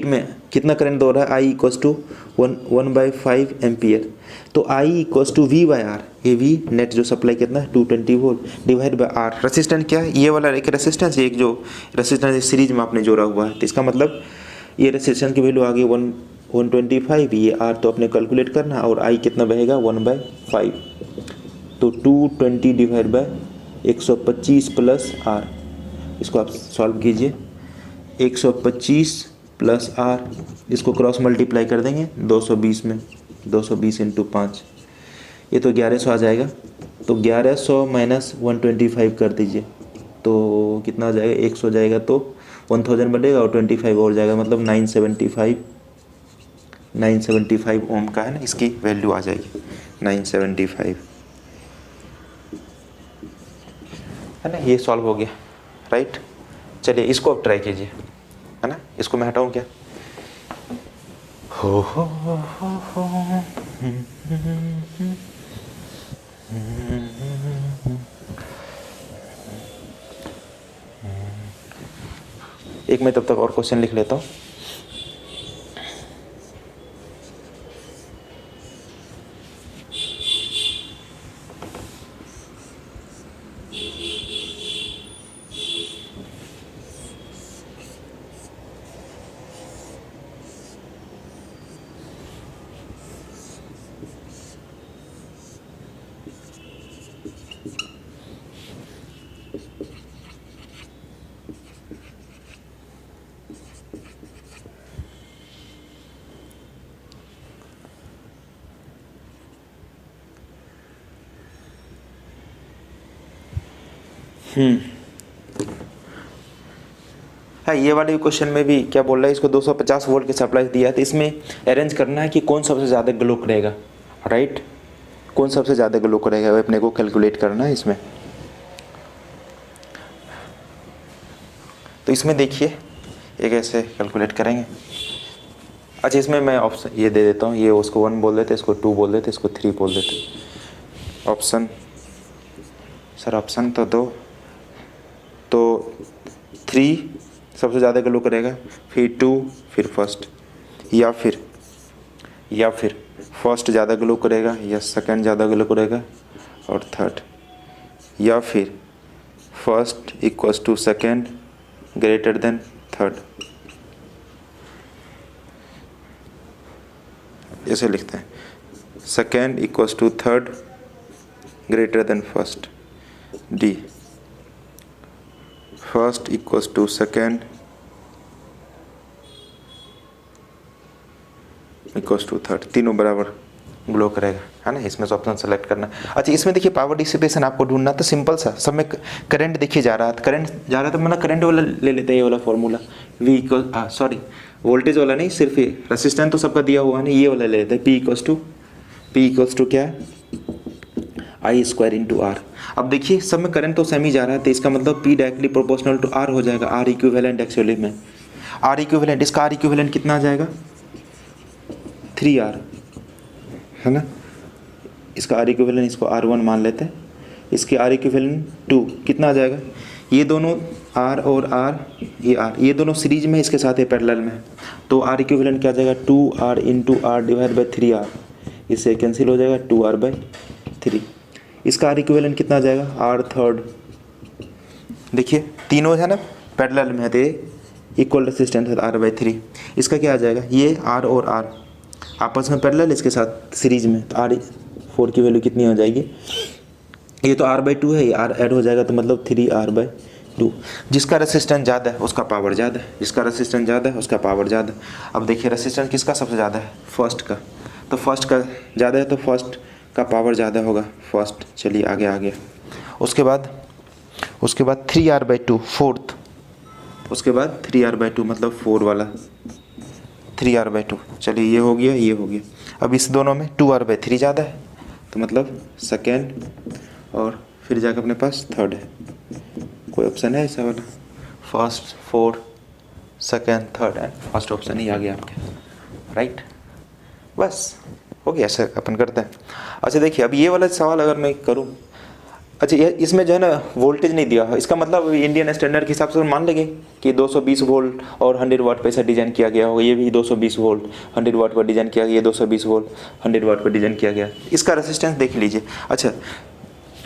में कितना करंट दौड़ रहा है, I इक्वल्स टू 1/5 एम्पियर, तो I equals to V by R, ये V नेट जो सप्लाई कितना है 220 volt divide by R, resistance क्या है, ये वाला एक रेसिस्टेंस, एक जो रेसिस्टेंस सीरीज में आपने जोड़ा हुआ है, तो इसका मतलब ये रेसिस्टेंस की वैल्यू आ गई 125, ये आर तो अपने कैलकुलेट करना, और I कितना बहेगा 1/5, तो 220 डिवाइड बाय 125 प्लस आर, इसको आप सॉल्व कीजिए, 125 प्लस आर, इसको क्रॉस मल्टीप्लाई कर देंगे 220 में, 220 इंटू 5, ये तो 1100 आ जाएगा, तो 1100 माइनस 125 कर दीजिए, तो कितना आ जाएगा 100 जाएगा, तो 1000 बढ़ेगा और 25 और जाएगा, मतलब 975 ओम का है ना, इसकी वैल्यू आ जाएगी 975, है ना। ये सॉल्व हो गया, राइट। चलिए इसको अब ट्राई कीजिए, है ना, इसको मैं हटाऊं क्या, हो एक मैं तब तक और क्वेश्चन लिख लेता हूँ। हाँ, ये वाले क्वेश्चन में भी क्या बोल रहा है, इसको 250 वोल्ट की सप्लाई दिया है, तो इसमें अरेंज करना है कि कौन सबसे ज़्यादा ग्लो करेगा, राइट, कौन सबसे ज़्यादा ग्लो करेगा, वो अपने को कैलकुलेट करना है इसमें। तो इसमें देखिए एक ऐसे कैलकुलेट करेंगे। अच्छा, इसमें मैं ऑप्शन ये दे देता हूँ, ये उसको 1 बोल देते, इसको 2 बोल देते, इसको 3 बोल देते। ऑप्शन सर, ऑप्शन तो दो, तो 3 सबसे ज़्यादा ग्लो करेगा, फिर 2, फिर फर्स्ट, या फिर फर्स्ट ज़्यादा ग्लो करेगा, या सेकंड ज़्यादा ग्लो करेगा, और थर्ड, या फिर first equals to second greater than third, ऐसे लिखते हैं, second equals to third greater than first, D first equals to second equals to third, तीनों बराबर ग्लो करेगा, है ना। इसमें से ऑप्शन सेलेक्ट करना। अच्छा, इसमें देखिए पावर डिसिपेशन आपको ढूंढना, तो सिंपल सा, सब में करंट देखिए जा रहा था, तो मतलब करंट वाला ले लेते हैं, ये वाला formula V equal sorry voltage वाला नहीं, सिर्फ ये रेसिस्टेंस तो सबका दिया हुआ है ना, ये वाला ले लेते हैं, P इक्वल्स टू क्या है I स्क्वायर इंटू आर। अब देखिए सब में करंट तो सेम ही जा रहा है, तो इसका मतलब P directly proportional to R हो जाएगा, R इक्विवेलेंट एक्चुअली में, R इक्विवेलेंट, इसका R इक्विवेलेंट कितना आ जाएगा 3R, है ना। इसका R इक्विवेलेंट, इसको R1 मान लेते हैं, इसके R इक्विवेलेंट 2 कितना आ जाएगा, ये दोनों R और R, ये दोनों सीरीज में इसके साथ है, पैरेलल में, तो R इक्विवेलेंट क्या आ जाएगा 2R into R divide by 3R, इससे कैंसिल हो जाएगा 2R बाई 3, 3। इसका आर इक्विवेलेंट कितना आ जाएगा, आर थर्ड। देखिए तीनों है ना पैरेलल में है तो इक्वल रेसिस्टेंस है R/3। इसका क्या आ जाएगा, ये R और R आपस में पैरेलल, इसके साथ सीरीज में, तो R4 की वैल्यू कितनी हो जाएगी, ये तो R/2 है, ये R ऐड हो जाएगा तो मतलब 3R/2। जिसका रेसिस्टेंस ज़्यादा है उसका पावर ज़्यादा है, जिसका रेसिस्टेंस ज़्यादा है उसका पावर ज़्यादा है। अब देखिए रेसिस्टेंस किसका सबसे ज़्यादा है, फर्स्ट का, तो फर्स्ट का ज़्यादा है तो फर्स्ट का पावर ज़्यादा होगा, फर्स्ट। चलिए आगे आ गया। उसके बाद 3R/2 फोर्थ, उसके बाद 3R/2 मतलब 4 वाला 3R/2। चलिए ये हो गया, ये हो गया। अब इस दोनों में 2R/3 ज़्यादा है तो मतलब सेकेंड, और फिर जाकर अपने पास थर्ड है। कोई ऑप्शन है ऐसा वाला, first, fourth, second, third and first option ही आ गया आपके, राइट। बस हो गया, ऐसा अपन करते हैं। अच्छा देखिए अब ये वाला सवाल अगर मैं करूँ, अच्छा ये इसमें जो है ना वोल्टेज नहीं दिया है, इसका मतलब इंडियन स्टैंडर्ड के हिसाब से मान लेंगे कि 220 वोल्ट और 100 वाट पर ऐसा डिज़ाइन किया गया होगा। ये भी 220 वोल्ट 100 वाट पर डिज़ाइन किया गया, ये 220 वोल्ट 100 वाट पर डिज़ाइन किया गया। इसका रेसिस्टेंस देख लीजिए। अच्छा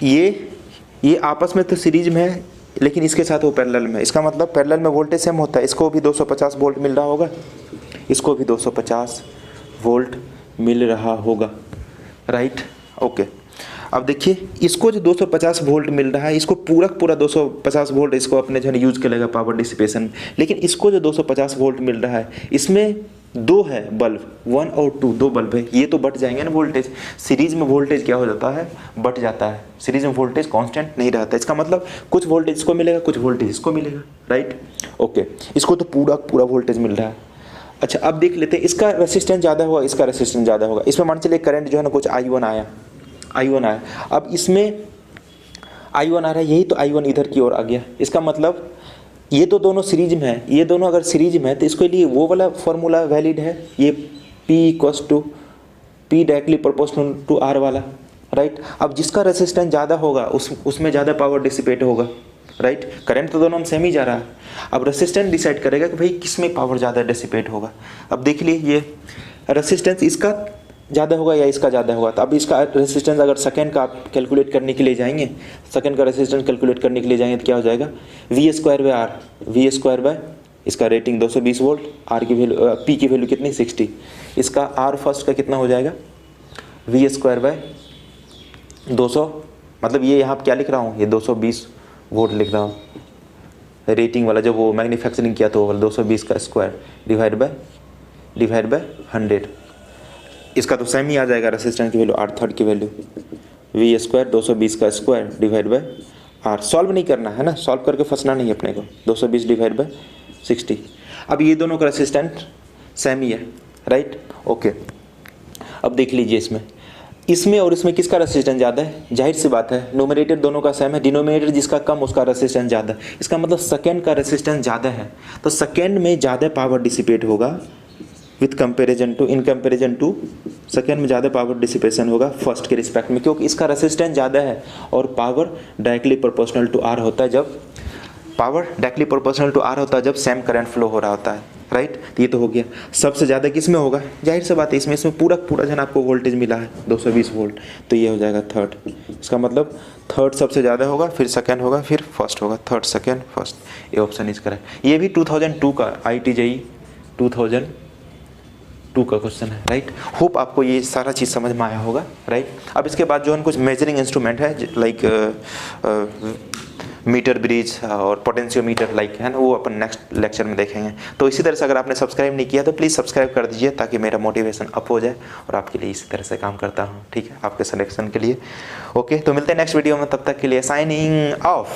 ये आपस में तो सीरीज में है लेकिन इसके साथ वो पैरेलल में है, इसका मतलब पैरेलल में वोल्टेज सेम होता है। इसको भी 250 वोल्ट मिल रहा होगा, इसको भी 250 वोल्ट मिल रहा होगा, राइट, ओके। अब देखिए इसको जो 250 वोल्ट मिल रहा है, इसको पूरा 250 वोल्ट इसको अपने जो है यूज करेगा पावर डिसिपेशन में। लेकिन इसको जो 250 वोल्ट मिल रहा है इसमें दो है बल्ब, 1 और 2, दो बल्ब है, ये तो बट जाएंगे ना वोल्टेज। सीरीज में वोल्टेज क्या हो जाता है, बट जाता है। सीरीज में वोल्टेज कांस्टेंट नहीं रहता, इसका मतलब कुछ वोल्टेज इसको मिलेगा, कुछ वोल्टेज इसको मिलेगा, राइट, ओके। इसको तो पूरा वोल्टेज मिल रहा है। अच्छा अब देख लेते हैं, इसका रेसिस्टेंस ज़्यादा होगा, इसका रेसिस्टेंस ज़्यादा होगा। इसमें मान चलिए करंट जो है ना कुछ I1 आया। अब इसमें I1 आ रहा है, यही तो I1 इधर की ओर आ गया। इसका मतलब ये तो दोनों सीरीज में है, ये दोनों अगर सीरीज में है तो इसके लिए वो वाला फॉर्मूला वैलिड है, ये P directly proportional to R वाला, राइट। अब जिसका रेसिस्टेंस ज़्यादा होगा उसमें ज़्यादा पावर डिसिपेट होगा, राइट। करंट तो दोनों में सेम ही जा रहा है। अब रेसिस्टेंस डिसाइड करेगा कि भाई किस में पावर ज़्यादा डिसिपेट होगा। अब देख लीजिए ये रेसिस्टेंस इसका ज़्यादा होगा या इसका ज़्यादा होगा। तो अब इसका रेसिस्टेंस अगर सेकंड का आप कैलकुलेट करने के लिए जाएंगे, सेकंड का रेसिस्टेंस कैलकुलेट करने के लिए जाएंगे तो क्या हो जाएगा, V² बाय इसका रेटिंग 220 वोल्ट, R की वैल्यू P की वैल्यू कितनी 60, इसका R फर्स्ट का कितना हो जाएगा V² बाय 200, मतलब ये यहाँ क्या लिख रहा हूँ, ये 220 वोल्ट लिख रहा हूँ, रेटिंग वाला जो वो मैन्युफैक्चरिंग किया तो 220 का स्क्वायर डिवाइड बाय 100। इसका तो सेम ही आ जाएगा रेसिस्टेंस की वैल्यू, R थर्ड की वैल्यू V² 220 का square divide by R। Solve नहीं करना है ना, सॉल्व करके फंसना नहीं अपने को, 220 डिवाइड बाय 60। अब ये दोनों का रेसिस्टेंस सेम ही है, राइट, ओके। अब देख लीजिए इसमें और इसमें किसका रेसिस्टेंस ज़्यादा है, जाहिर सी बात है न्यूमरेटर दोनों का सेम है, डिनोमिनेटर जिसका कम उसका रेसिस्टेंस ज़्यादा। इसका मतलब सेकेंड का रेसिस्टेंस ज़्यादा है तो सेकेंड में ज़्यादा पावर डिसिपेट होगा इन कंपेरिजन टू सेकेंड में ज़्यादा पावर डिसिपेशन होगा फर्स्ट के रिस्पेक्ट में, क्योंकि इसका रेसिस्टेंस ज़्यादा है और power directly proportional to R होता है जब सेम करंट फ्लो हो रहा होता है, राइट। तो ये तो हो गया। सबसे ज़्यादा किस में होगा, जाहिर सी बात है इसमें पूरा जन आपको वोल्टेज मिला है 220 वोल्ट, तो ये हो जाएगा थर्ड। इसका मतलब थर्ड सबसे ज़्यादा होगा, फिर सेकेंड होगा, फिर फर्स्ट होगा, थर्ड सेकेंड फर्स्ट, ये ऑप्शन इसका है। ये भी 2002 का IIT JEE 2002 का क्वेश्चन है, राइट। होप आपको ये सारा चीज़ समझ में आया होगा, राइट। अब इसके बाद जो है कुछ मेजरिंग इंस्ट्रूमेंट है लाइक मीटर ब्रिज और पोटेंशियोमीटर लाइक है ना, वो अपन नेक्स्ट लेक्चर में देखेंगे। तो इसी तरह से अगर आपने सब्सक्राइब नहीं किया तो प्लीज़ सब्सक्राइब कर दीजिए ताकि मेरा मोटिवेशन अप हो जाए और आपके लिए इसी तरह से काम करता हूँ, ठीक है, आपके सिलेक्शन के लिए। ओके, तो मिलते हैं नेक्स्ट वीडियो में, तब तक के लिए साइनिंग ऑफ।